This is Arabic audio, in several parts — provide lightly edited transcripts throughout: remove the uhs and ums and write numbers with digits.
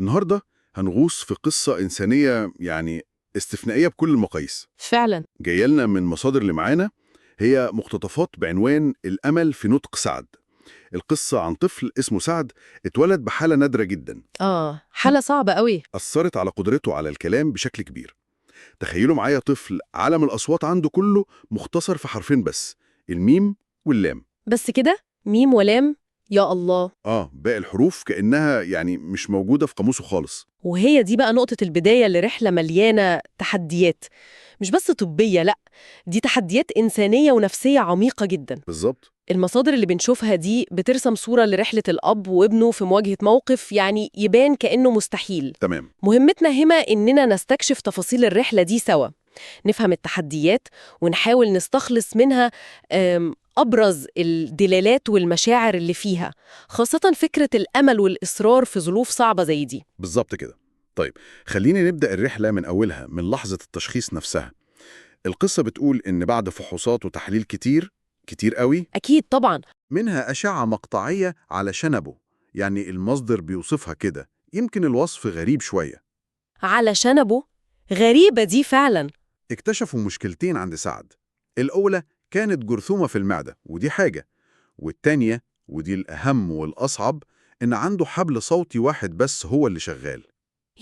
النهاردة هنغوص في قصة إنسانية استثنائية بكل المقاييس. فعلا. جاية لنا من مصادر اللي معانا، هي مقتطفات بعنوان الأمل في نطق سعد. القصة عن طفل اسمه سعد اتولد بحالة نادرة جدا حالة صعبة قوي. أثرت على قدرته على الكلام بشكل كبير. تخيلوا معايا طفل عالم الأصوات عنده كله مختصر في حرفين بس، الميم واللام. بس كده؟ ميم ولام؟ يا الله. باقي الحروف كأنها مش موجودة في قاموسه خالص. وهي دي بقى نقطة البداية لرحلة مليانة تحديات، مش بس طبية، لأ، دي تحديات إنسانية ونفسية عميقة جدا. بالظبط. المصادر اللي بنشوفها دي بترسم صورة لرحلة الأب وابنه في مواجهة موقف يبان كأنه مستحيل. تمام. مهمتنا هنا إننا نستكشف تفاصيل الرحلة دي سوا، نفهم التحديات ونحاول نستخلص منها أبرز الدلالات والمشاعر اللي فيها، خاصة فكرة الأمل والإصرار في ظروف صعبة زي دي. بالظبط كده. طيب، خلينا نبدأ الرحلة من أولها، من لحظة التشخيص نفسها. القصة بتقول إن بعد فحوصات وتحليل كتير قوي، أكيد طبعاً، منها أشعة مقطعية على شنبه، المصدر بيوصفها كده، يمكن الوصف غريب شوية. على شنبه؟ غريبة دي فعلاً. اكتشفوا مشكلتين عند سعد. الأولى كانت جرثومة في المعدة، ودي حاجة. والتانية، ودي الأهم والأصعب، إن عنده حبل صوتي واحد بس هو اللي شغال.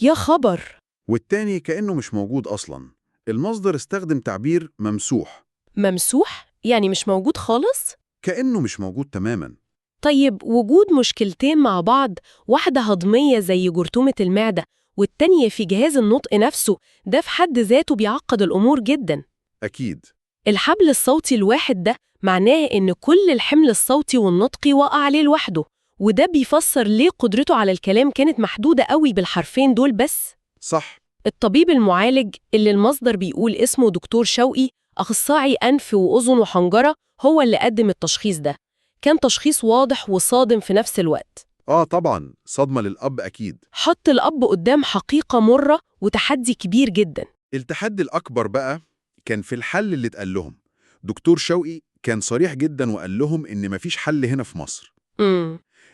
يا خبر! والتاني كأنه مش موجود أصلاً. المصدر استخدم تعبير ممسوح. ممسوح؟ يعني مش موجود خالص؟ كأنه مش موجود تماماً. طيب وجود مشكلتين مع بعض، واحدة هضمية زي جرثومة المعدة والتانية في جهاز النطق نفسه، ده في حد ذاته بيعقد الأمور جدا. أكيد. الحبل الصوتي الواحد ده معناه إن كل الحمل الصوتي والنطقي وقع عليه لوحده، وده بيفسر ليه قدرته على الكلام كانت محدودة قوي بالحرفين دول بس. صح. الطبيب المعالج اللي المصدر بيقول اسمه دكتور شوقي، أخصائي أنف وأذن وحنجرة، هو اللي قدم التشخيص ده. كان تشخيص واضح وصادم في نفس الوقت. طبعاً صدمة للأب أكيد. حط الأب قدام حقيقة مرة وتحدي كبير جدا. التحدي الأكبر بقى كان في الحل اللي اتقال لهم. دكتور شوقي كان صريح جدا وقال لهم إن مفيش حل هنا في مصر.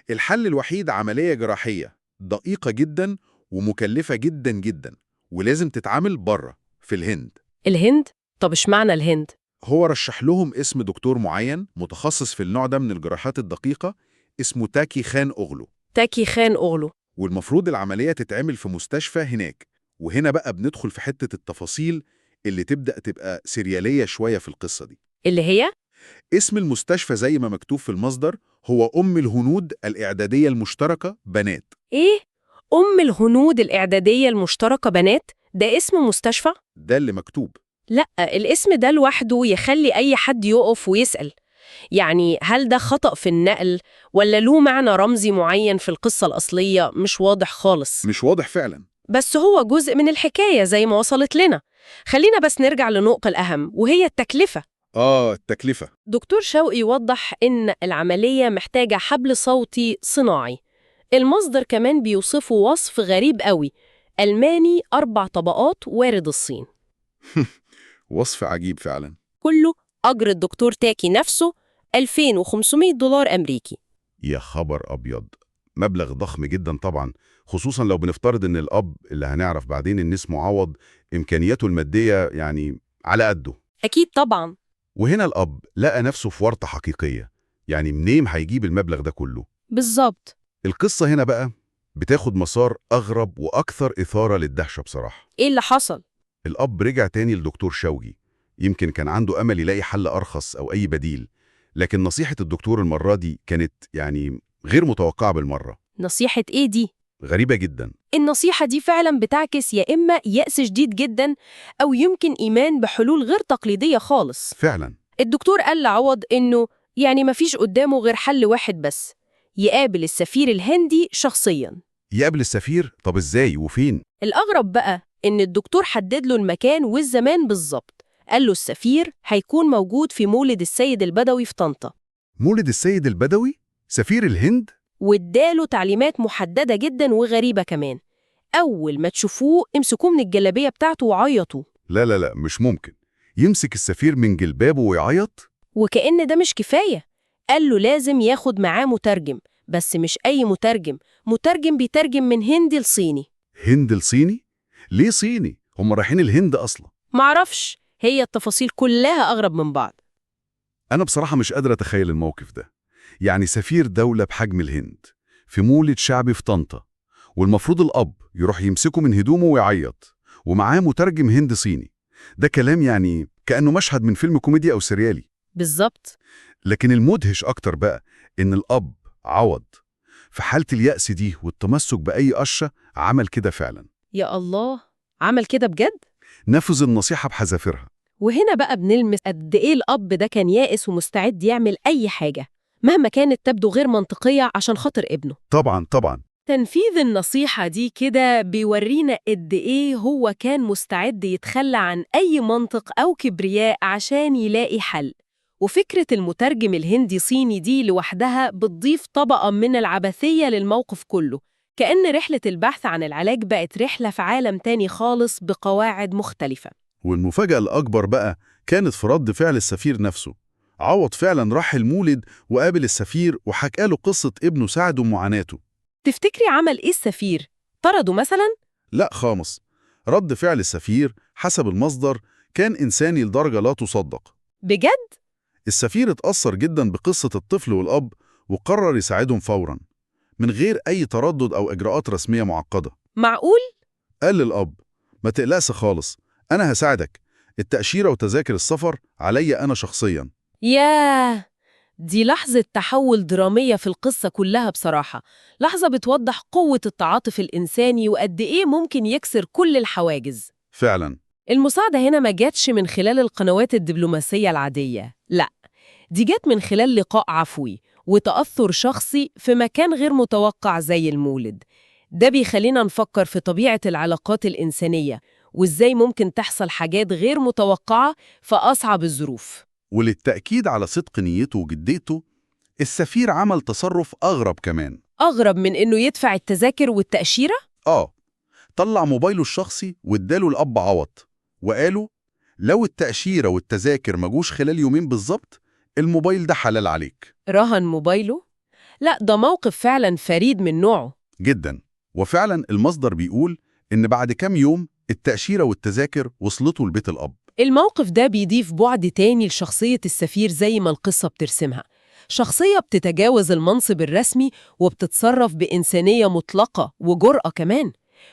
الحل الوحيد عملية جراحية دقيقة جدا ومكلفة جدا جدا، ولازم تتعامل بره في الهند. الهند؟ طب اشمعنى الهند؟ هو رشح لهم اسم دكتور معين متخصص في النوع ده من الجراحات الدقيقة، اسمه تاكي خان أغلو. تاكي خان أغلو. والمفروض العملية تتعمل في مستشفى هناك. وهنا بقى بندخل في حتة التفاصيل اللي تبدأ تبقى سريالية شوية في القصة دي. اللي هي؟ اسم المستشفى زي ما مكتوب في المصدر هو أم الهنود الإعدادية المشتركة بنات. إيه؟ أم الهنود الإعدادية المشتركة بنات؟ ده اسم مستشفى؟ ده اللي مكتوب. لأ، الاسم ده لوحده يخلي أي حد يقف ويسأل. هل ده خطأ في النقل ولا له معنى رمزي معين في القصة الأصلية؟ مش واضح خالص. مش واضح فعلا. بس هو جزء من الحكاية زي ما وصلت لنا. خلينا بس نرجع لنقطة الأهم، وهي التكلفة. التكلفة. دكتور شوقي وضح إن العملية محتاجة حبل صوتي صناعي. المصدر كمان بيوصفه وصف غريب قوي، ألماني 4 طبقات وارد الصين. وصف عجيب فعلا. كله أجر الدكتور تاكي نفسه $2500 أمريكي. يا خبر أبيض، مبلغ ضخم جدا طبعا، خصوصا لو بنفترض إن الأب اللي هنعرف بعدين إن اسمه عوض إمكانياته المادية على قده. أكيد طبعا. وهنا الأب لقى نفسه في ورطة حقيقية، منين هيجيب المبلغ ده كله؟ بالظبط. القصة هنا بقى بتاخد مسار أغرب وأكثر إثارة للدهشة بصراحة. إيه اللي حصل؟ الأب رجع تاني لدكتور شوقي. يمكن كان عنده أمل يلاقي حل أرخص أو أي بديل، لكن نصيحة الدكتور المرة دي كانت غير متوقعة بالمرة. نصيحة إيه دي؟ غريبة جدا. النصيحة دي فعلا بتعكس يا إما يأس شديد جدا أو يمكن إيمان بحلول غير تقليدية خالص. فعلا. الدكتور قال لعوض إنه مفيش قدامه غير حل واحد بس، يقابل السفير الهندي شخصيا. يقابل السفير؟ طب إزاي وفين؟ الأغرب بقى إن الدكتور حدد له المكان والزمان بالظبط. قال له السفير هيكون موجود في مولد السيد البدوي في طنطا. مولد السيد البدوي؟ سفير الهند؟ واداله تعليمات محددة جدا وغريبة كمان. أول ما تشوفوه امسكوه من الجلابية بتاعته وعيطوا. لا لا لا، مش ممكن يمسك السفير من جلبابه ويعيط. وكأن ده مش كفاية، قال له لازم ياخد معاه مترجم، بس مش أي مترجم بيترجم من هندي لصيني. هند الصيني؟ ليه صيني؟ هم رايحين الهند أصلا. معرفش، هي التفاصيل كلها أغرب من بعض. أنا بصراحة مش قادر أتخيل الموقف ده. يعني سفير دولة بحجم الهند في مولد شعبي في طنطا، والمفروض الأب يروح يمسكه من هدومه ويعيط، ومعاه مترجم هند صيني. ده كلام يعني كأنه مشهد من فيلم كوميدي أو سريالي. بالظبط. لكن المدهش أكتر بقى إن الأب عوض في حالة اليأس دي والتمسك بأي قشة عمل كده فعلا. يا الله، عمل كده بجد؟ نفذ النصيحة بحذافيرها. وهنا بقى بنلمس قد إيه الأب ده كان يائس ومستعد يعمل أي حاجة مهما كانت تبدو غير منطقية عشان خاطر ابنه. طبعا طبعا. تنفيذ النصيحة دي كده بيورينا قد إيه هو كان مستعد يتخلى عن أي منطق أو كبرياء عشان يلاقي حل. وفكرة المترجم الهندي صيني دي لوحدها بتضيف طبقة من العبثية للموقف كله، كأن رحلة البحث عن العلاج بقت رحلة في عالم تاني خالص بقواعد مختلفة. والمفاجأة الأكبر بقى كانت في رد فعل السفير نفسه. عوض فعلا راح المولد وقابل السفير وحكى له قصة ابنه سعد ومعاناته. تفتكري عمل إيه السفير؟ طرده مثلاً؟ لا خالص. رد فعل السفير حسب المصدر كان إنساني لدرجة لا تصدق. بجد؟ السفير اتأثر جدا بقصة الطفل والأب وقرر يساعدهم فورا من غير أي تردد أو إجراءات رسمية معقدة. معقول؟ قال للأب: ما تقلقش خالص، أنا هساعدك، التأشيرة وتذاكر السفر عليا أنا شخصيا. ياه، دي لحظة تحول درامية في القصة كلها بصراحة، لحظة بتوضح قوة التعاطف الإنساني وقد إيه ممكن يكسر كل الحواجز. فعلا. المساعدة هنا ما جاتش من خلال القنوات الدبلوماسية العادية، لا، دي جات من خلال لقاء عفوي وتأثر شخصي في مكان غير متوقع زي المولد. ده بيخلينا نفكر في طبيعة العلاقات الإنسانية وإزاي ممكن تحصل حاجات غير متوقعة في أصعب الظروف. وللتأكيد على صدق نيته وجديته، السفير عمل تصرف أغرب كمان. أغرب من إنه يدفع التذاكر والتأشيرة؟ طلع موبايله الشخصي واداله الأب عوض، وقاله: لو التأشيرة والتذاكر ما جوش خلال يومين بالظبط، الموبايل ده حلال عليك. رهن موبايله؟ لا، ده موقف فعلا فريد من نوعه. جدا. وفعلا المصدر بيقول إن بعد كام يوم التأشيرة والتذاكر وصلته لبيت الأب. الموقف ده بيضيف بعد تاني لشخصية السفير زي ما القصة بترسمها، شخصية بتتجاوز المنصب الرسمي وبتتصرف بإنسانية مطلقة وجرأة كمان.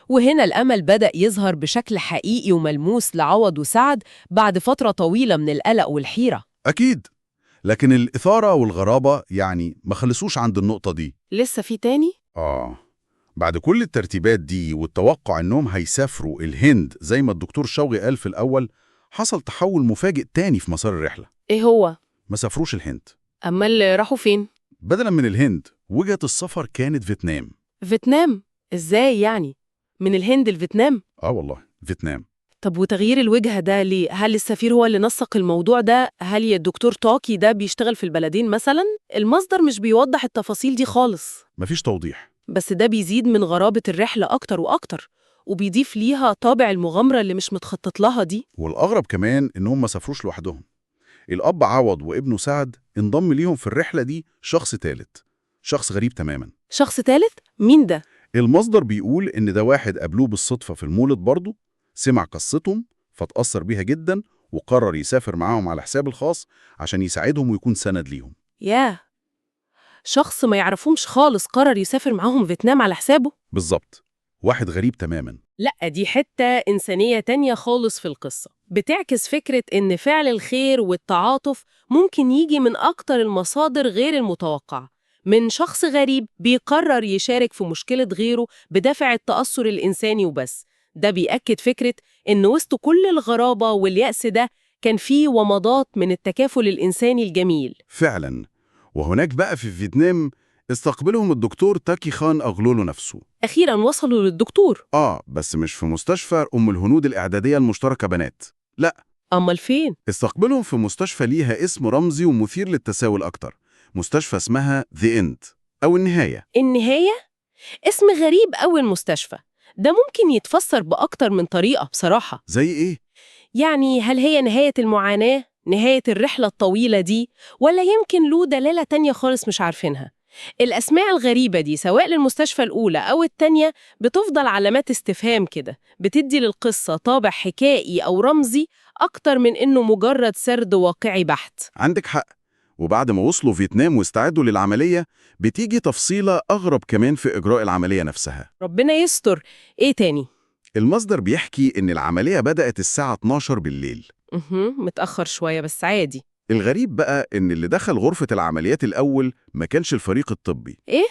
وهنا الأمل بدأ يظهر بشكل حقيقي وملموس لعوض وسعد بعد فترة طويلة من القلق والحيرة. أكيد. لكن الإثارة والغرابة يعني ما خلصوش عند النقطة دي. لسه في تاني؟ بعد كل الترتيبات دي والتوقع إنهم هيسافروا الهند زي ما الدكتور شوقي قال في الأول، حصل تحول مفاجئ تاني في مسار الرحلة. إيه هو؟ ما سافروش الهند. أما اللي راحوا فين؟ بدلاً من الهند، وجهة السفر كانت فيتنام. فيتنام؟ إزاي يعني؟ من الهند لفيتنام؟ والله فيتنام. طب وتغيير الوجهة ده ليه؟ هل السفير هو اللي نسق الموضوع ده؟ هل الدكتور توكي ده بيشتغل في البلدين مثلا؟ المصدر مش بيوضح التفاصيل دي خالص. مفيش توضيح. بس ده بيزيد من غرابة الرحلة أكتر وأكتر، وبيضيف ليها طابع المغامرة اللي مش متخطط لها دي. والأغرب كمان إنهم ما سافروش لوحدهم. الأب عوض وابنه سعد انضم ليهم في الرحلة دي شخص ثالث، شخص غريب تماماً. شخص ثالث؟ مين ده؟ المصدر بيقول إن ده واحد قابلوه بالصدفة في المولد برضه، سمع قصتهم فتأثر بيها جدا وقرر يسافر معاهم على حساب الخاص عشان يساعدهم ويكون سند ليهم. ياه، شخص ما يعرفهمش خالص قرر يسافر معاهم فيتنام على حسابه؟ بالظبط، واحد غريب تماماً. لأ، دي حتة إنسانية تانية خالص في القصة، بتعكس فكرة إن فعل الخير والتعاطف ممكن يجي من أكتر المصادر غير المتوقعة، من شخص غريب بيقرر يشارك في مشكلة غيره بدافع التأثر الإنساني وبس. ده بيأكد فكرة إن وسط كل الغرابة واليأس ده كان فيه ومضات من التكافل الإنساني الجميل. فعلاً. وهناك بقى في فيتنام استقبلهم الدكتور تاكي خان أغلولو نفسه. أخيراً وصلوا للدكتور. بس مش في مستشفى أم الهنود الإعدادية المشتركة بنات، لا. أمال فين؟ استقبلهم في مستشفى ليها اسم رمزي ومثير للتساؤل أكتر، مستشفى اسمها The End أو النهاية. النهاية؟ اسم غريب أوي المستشفى ده، ممكن يتفسر بأكتر من طريقة بصراحة. زي إيه؟ يعني هل هي نهاية المعاناة؟ نهاية الرحلة الطويلة دي؟ ولا يمكن له دلالة تانية خالص مش عارفينها؟ الأسماء الغريبة دي سواء للمستشفى الأولى أو التانية بتفضل علامات استفهام كده، بتدي للقصة طابع حكائي أو رمزي أكتر من إنه مجرد سرد واقعي بحت. عندك حق. وبعد ما وصلوا فيتنام واستعدوا للعملية، بتيجي تفصيلة أغرب كمان في إجراء العملية نفسها. ربنا يستر. إيه تاني؟ المصدر بيحكي إن العملية بدأت الساعة 12 بالليل. متأخر شوية بس عادي. الغريب بقى إن اللي دخل غرفة العمليات الأول ما كانش الفريق الطبي. إيه؟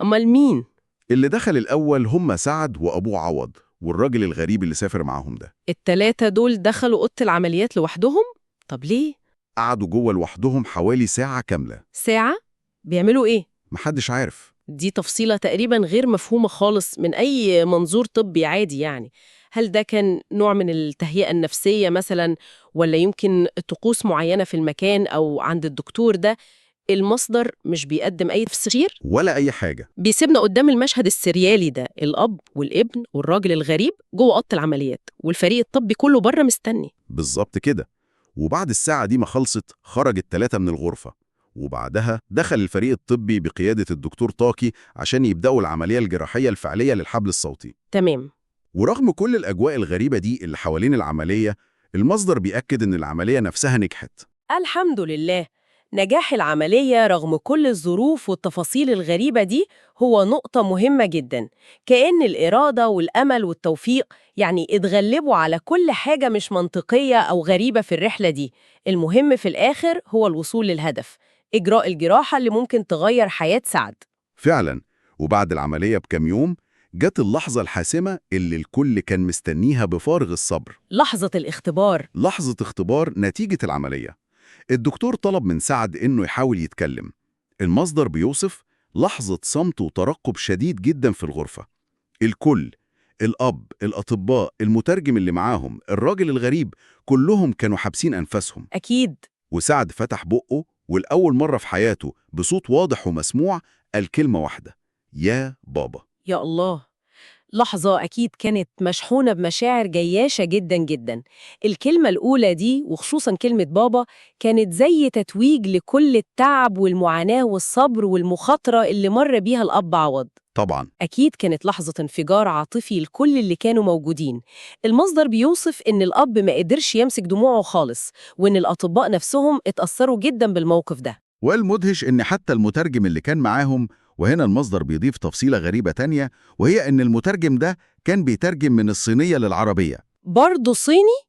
أمال مين؟ اللي دخل الأول هم سعد وأبوه عوض والراجل الغريب اللي سافر معاهم ده. التلاتة دول دخلوا أوضة العمليات لوحدهم؟ طب ليه؟ قعدوا جوه لوحدهم حوالي ساعة كاملة. ساعة؟ بيعملوا إيه؟ محدش عارف. دي تفصيلة تقريبا غير مفهومة خالص من أي منظور طبي عادي يعني. هل ده كان نوع من التهيئة النفسية مثلا، ولا يمكن طقوس معينة في المكان أو عند الدكتور ده؟ المصدر مش بيقدم أي تفسير، ولا أي حاجة. بيسيبنا قدام المشهد السريالي ده، الأب والابن والراجل الغريب جوه أوضة العمليات والفريق الطبي كله بره مستني. بالظبط كده. وبعد الساعة دي ما خلصت خرج التلاتة من الغرفة، وبعدها دخل الفريق الطبي بقيادة الدكتور طاكي عشان يبدأوا العملية الجراحية الفعلية للحبل الصوتي. تمام. ورغم كل الأجواء الغريبة دي اللي حوالين العملية، المصدر بيأكد إن العملية نفسها نجحت. الحمد لله. نجاح العملية رغم كل الظروف والتفاصيل الغريبة دي هو نقطة مهمة جدا، كأن الإرادة والأمل والتوفيق يعني اتغلبوا على كل حاجة مش منطقية أو غريبة في الرحلة دي. المهم في الآخر هو الوصول للهدف، إجراء الجراحة اللي ممكن تغير حياة سعد. فعلا. وبعد العملية بكام يوم جت اللحظة الحاسمة اللي الكل كان مستنيها بفارغ الصبر. لحظة الاختبار. لحظة اختبار نتيجة العملية. الدكتور طلب من سعد إنه يحاول يتكلم. المصدر بيوصف لحظة صمت وترقب شديد جدا في الغرفة. الكل، الأب، الأطباء، المترجم اللي معاهم، الراجل الغريب، كلهم كانوا حابسين أنفاسهم. أكيد. وسعد فتح بقه والأول مرة في حياته بصوت واضح ومسموع قال كلمة واحدة: يا بابا. يا الله. لحظة أكيد كانت مشحونة بمشاعر جياشة جدا جدا. الكلمة الأولى دي وخصوصا كلمة بابا كانت زي تتويج لكل التعب والمعاناة والصبر والمخاطرة اللي مر بيها الأب عوض. طبعا. أكيد كانت لحظة انفجار عاطفي لكل اللي كانوا موجودين. المصدر بيوصف إن الأب ما قدرش يمسك دموعه خالص، وإن الأطباء نفسهم اتأثروا جدا بالموقف ده. والمدهش إن حتى المترجم اللي كان معاهم، وهنا المصدر بيضيف تفصيلة غريبة تانية، وهي إن المترجم ده كان بيترجم من الصينية للعربية. برضه صيني؟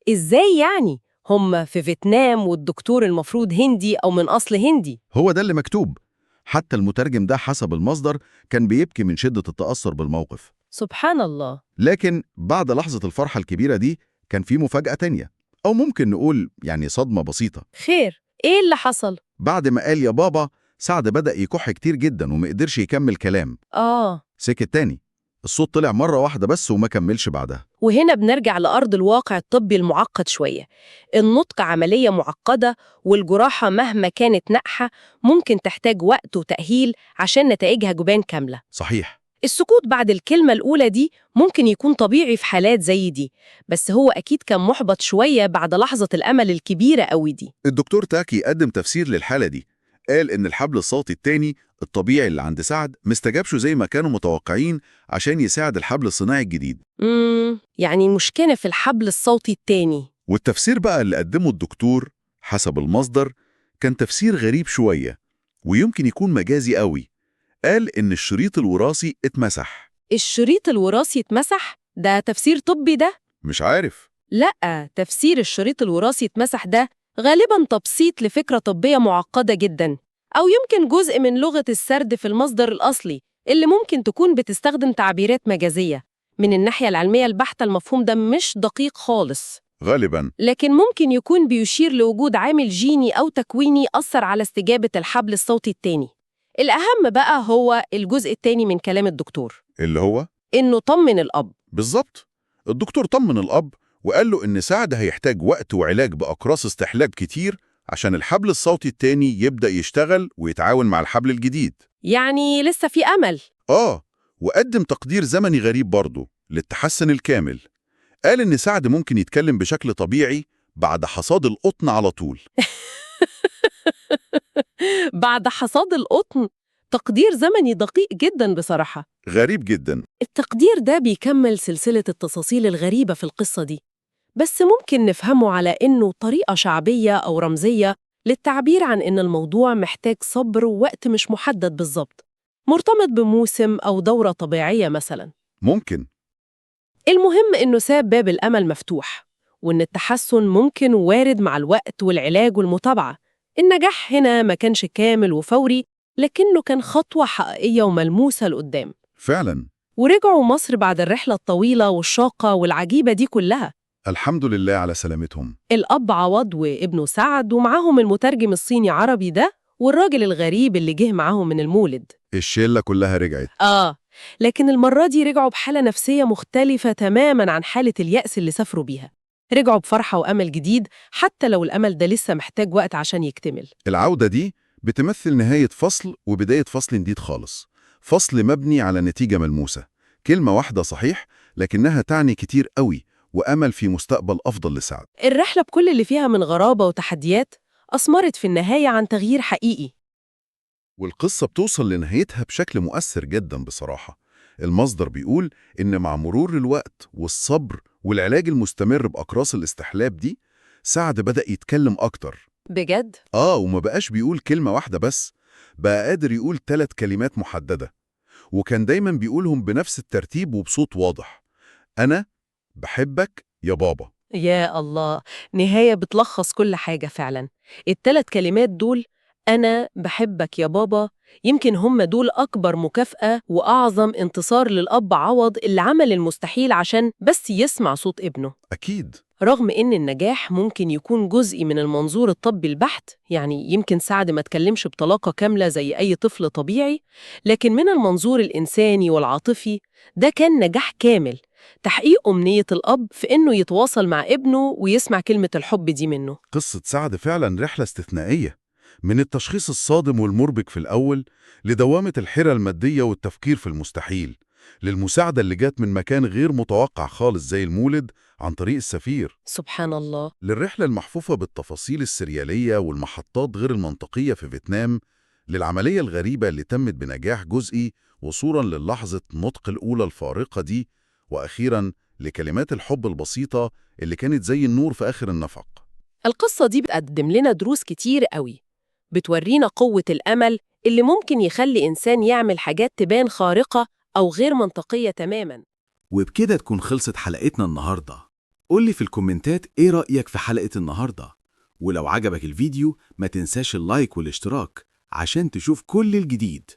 إزاي يعني؟ هم في فيتنام والدكتور المفروض هندي أو من أصل هندي. هو ده اللي مكتوب. حتى المترجم ده حسب المصدر كان بيبكي من شدة التأثر بالموقف. سبحان الله. لكن بعد لحظة الفرحة الكبيرة دي كان في مفاجأة تانية، أو ممكن نقول يعني صدمة بسيطة. خير، إيه اللي حصل؟ بعد ما قال يا بابا، سعد بدأ يكح كتير جدا وما قدرش يكمل كلام. سكت تاني. الصوت طلع مرة واحدة بس وما كملش بعدها. وهنا بنرجع لأرض الواقع الطبي المعقد شوية. النطق عملية معقدة، والجراحة مهما كانت ناجحة ممكن تحتاج وقت وتأهيل عشان نتائجها جبان كاملة. صحيح. السكوت بعد الكلمة الأولى دي ممكن يكون طبيعي في حالات زي دي، بس هو أكيد كان محبط شوية بعد لحظة الأمل الكبيرة قوي دي. الدكتور تاكي قدم تفسير للحالة دي. قال إن الحبل الصوتي التاني الطبيعي اللي عند سعد مستجابش زي ما كانوا متوقعين عشان يساعد الحبل الصناعي الجديد. يعني مشكلة في الحبل الصوتي التاني. والتفسير بقى اللي قدمه الدكتور حسب المصدر كان تفسير غريب شوية، ويمكن يكون مجازي قوي. قال إن الشريط الوراثي اتمسح. الشريط الوراثي اتمسح؟ ده تفسير طبي ده؟ مش عارف. لأ، تفسير الشريط الوراثي اتمسح ده غالباً تبسيط لفكرة طبية معقدة جداً، أو يمكن جزء من لغة السرد في المصدر الأصلي اللي ممكن تكون بتستخدم تعبيرات مجازية. من الناحية العلمية البحتة المفهوم ده مش دقيق خالص غالباً. لكن ممكن يكون بيشير لوجود عامل جيني أو تكويني أثر على استجابة الحبل الصوتي التاني. الأهم بقى هو الجزء التاني من كلام الدكتور، اللي هو إنه طمن الأب. بالظبط. الدكتور طمن الأب وقال له إن سعد هيحتاج وقت وعلاج بأقراص استحلاج كتير عشان الحبل الصوتي التاني يبدأ يشتغل ويتعاون مع الحبل الجديد. يعني لسه في أمل. وقدم تقدير زمني غريب برضه للتحسن الكامل. قال إن سعد ممكن يتكلم بشكل طبيعي بعد حصاد القطن على طول. بعد حصاد القطن. تقدير زمني دقيق جدا بصراحة. غريب جدا. التقدير ده بيكمل سلسلة التفاصيل الغريبة في القصة دي، بس ممكن نفهمه على إنه طريقة شعبية أو رمزية للتعبير عن إن الموضوع محتاج صبر ووقت مش محدد بالظبط، مرتبط بموسم أو دورة طبيعية مثلاً. ممكن. المهم إنه ساب باب الأمل مفتوح، وإن التحسن ممكن وارد مع الوقت والعلاج والمتابعة. النجاح هنا ما كانش كامل وفوري، لكنه كان خطوة حقيقية وملموسة لقدام. فعلا. ورجعوا مصر بعد الرحلة الطويلة والشاقة والعجيبة دي كلها. الحمد لله على سلامتهم. الأب عوض وابنه سعد، ومعاهم المترجم الصيني عربي ده، والراجل الغريب اللي جه معاهم من المولد. الشلة كلها رجعت. لكن المرة دي رجعوا بحالة نفسية مختلفة تماماً عن حالة اليأس اللي سافروا بيها. رجعوا بفرحة وأمل جديد، حتى لو الأمل ده لسه محتاج وقت عشان يكتمل. العودة دي بتمثل نهاية فصل وبداية فصل جديد خالص، فصل مبني على نتيجة ملموسة. كلمة واحدة صحيح، لكنها تعني كتير قوي، وأمل في مستقبل أفضل لسعد. الرحلة بكل اللي فيها من غرابة وتحديات أثمرت في النهاية عن تغيير حقيقي. والقصة بتوصل لنهايتها بشكل مؤثر جدا بصراحة. المصدر بيقول إن مع مرور الوقت والصبر والعلاج المستمر بأقراص الاستحلاب دي، سعد بدأ يتكلم أكتر. بجد؟ وما بقاش بيقول كلمة واحدة بس، بقى قادر يقول 3 كلمات محددة، وكان دايما بيقولهم بنفس الترتيب وبصوت واضح: أنا بحبك يا بابا. يا الله، نهاية بتلخص كل حاجة فعلا. ال3 كلمات دول، أنا بحبك يا بابا، يمكن هم دول أكبر مكافأة وأعظم انتصار للأب عوض اللي عمل المستحيل عشان بس يسمع صوت ابنه. أكيد. رغم إن النجاح ممكن يكون جزء من المنظور الطبي البحت، يعني يمكن سعد ما تكلمش بطلاقة كاملة زي أي طفل طبيعي، لكن من المنظور الإنساني والعاطفي ده كان نجاح كامل، تحقيق أمنية الأب في إنه يتواصل مع ابنه ويسمع كلمة الحب دي منه. قصة سعد فعلا رحلة استثنائية، من التشخيص الصادم والمربك في الأول، لدوامة الحيرة المادية والتفكير في المستحيل، للمساعدة اللي جات من مكان غير متوقع خالص زي المولد عن طريق السفير، سبحان الله. للرحلة المحفوفة بالتفاصيل السريالية والمحطات غير المنطقية في فيتنام، للعملية الغريبة اللي تمت بنجاح جزئي وصولا للحظة نطق الأولى الفارقة دي، وأخيرا لكلمات الحب البسيطة اللي كانت زي النور في آخر النفق. القصة دي بتقدم لنا دروس كتير قوي، بتورينا قوة الأمل اللي ممكن يخلي إنسان يعمل حاجات تبان خارقة أو غير منطقية تماماً. وبكده تكون خلصت حلقتنا النهاردة. قولي في الكومنتات ايه رأيك في حلقة النهاردة، ولو عجبك الفيديو ما تنساش اللايك والاشتراك عشان تشوف كل الجديد.